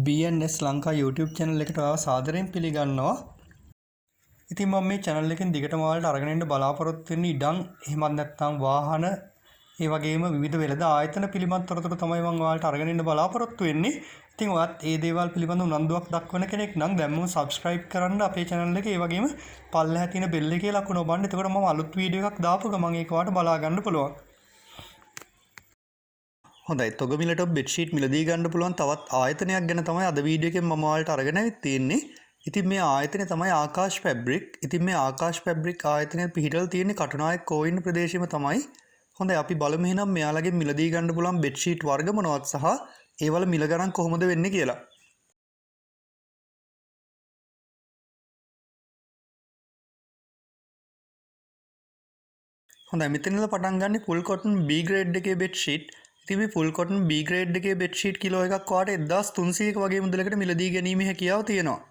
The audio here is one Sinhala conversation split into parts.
BNS ලංකා YouTube channel එකට ඔයාව සාදරයෙන් පිළිගන්නවා. ඉතින් මම මේ channel එකෙන් දිගටම ඔයාලට අරගෙන යන්න බලාපොරොත්තු වෙන්නේ ඉඩම් එහෙමත් නැත්නම් වාහන ඒ වගේම විවිධ වෙළඳ ආයතන පිළිබඳ තොරතුරු තමයි මම ඔයාලට අරගෙන යන්න බලාපොරොත්තු වෙන්නේ. ඉතින් ඔයත් මේ දේවල් පිළිබඳව උනන්දුවක් දක්වන කෙනෙක් නම් දැන්ම subscribe කරන්න අපේ channel එක. ඒ වගේම පල්ලෙහා තියෙන bell එකේ ලකුණ ඔබන්න. එතකොට මම අලුත් වීඩියෝ එකක් දාපු ගමන් ඒක ඔයාලට බලා ගන්න පුළුවන්. හොඳයි තොගමිලට බෙඩ්ෂීට් මිලදී ගන්න පුළුවන් තවත් ආයතනයක් ගැන තමයි අද වීඩියෝ එකෙන් මම ඔයාලට අරගෙන ආවෙත් තියෙන්නේ. ඉතින් මේ ආයතනය තමයි ආකාශ් ෆැබ්‍රික්. ඉතින් මේ ආකාශ් ෆැබ්‍රික් ආයතනය පිහිටලා තියෙන්නේ කටුනායක කෝවින්ද ප්‍රදේශෙම තමයි. හොඳයි අපි බලමු එහෙනම් මෙයාලගේ මිලදී ගන්න පුළුවන් බෙඩ්ෂීට් වර්ග මොනවද සහ ඒවල මිල ගණන් කොහොමද වෙන්නේ කියලා. හොඳයි මෙතන ඉඳලා පටන් ගන්න ෆුල් කොටන් B ග්‍රේඩ් එකේ බෙඩ්ෂීට්. ඉතින් මේ ෆුල් කොටන් B ග්‍රේඩ් එකේ බෙඩ්ෂීට් කිලෝ එකක් ඔයාලට 1300ක වගේ මුදලකට මිලදී ගැනීමේ හැකියාව තියෙනවා.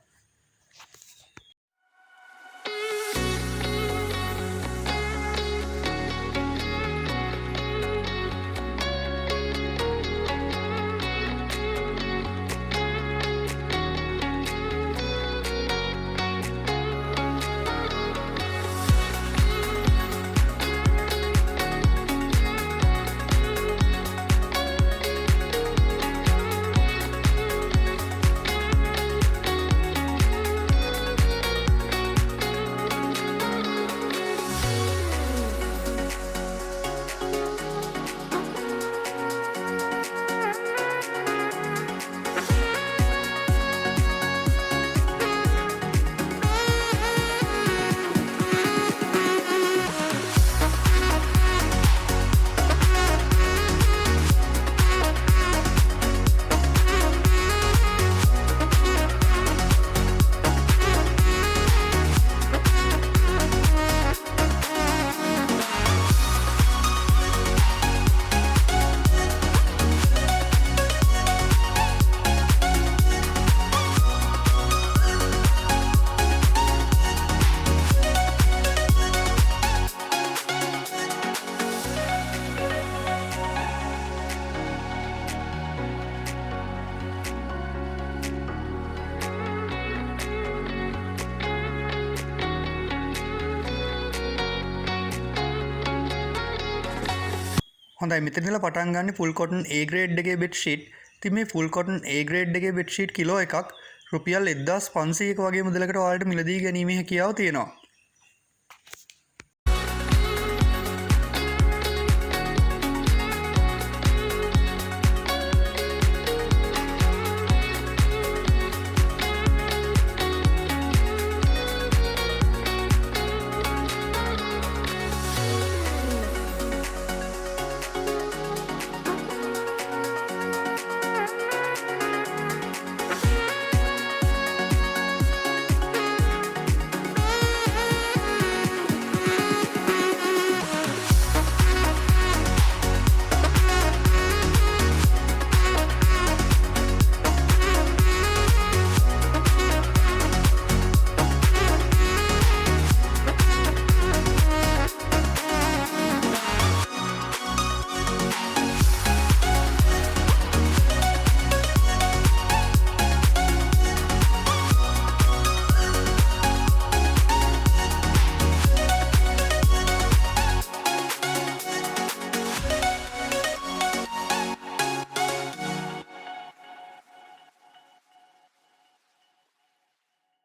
හොඳයි මෙතන ඉඳලා පටන් ගන්න ෆුල් කොටන් A ග්‍රේඩ් එකේ බෙඩ්ෂීට්. ඉතින් මේ ෆුල් කොටන් A ග්‍රේඩ් එකේ බෙඩ්ෂීට් කිලෝ එකක් රුපියල් 1500ක වගේ මුදලකට ඔයාලට මිලදී ගැනීමේ හැකියාව තියෙනවා.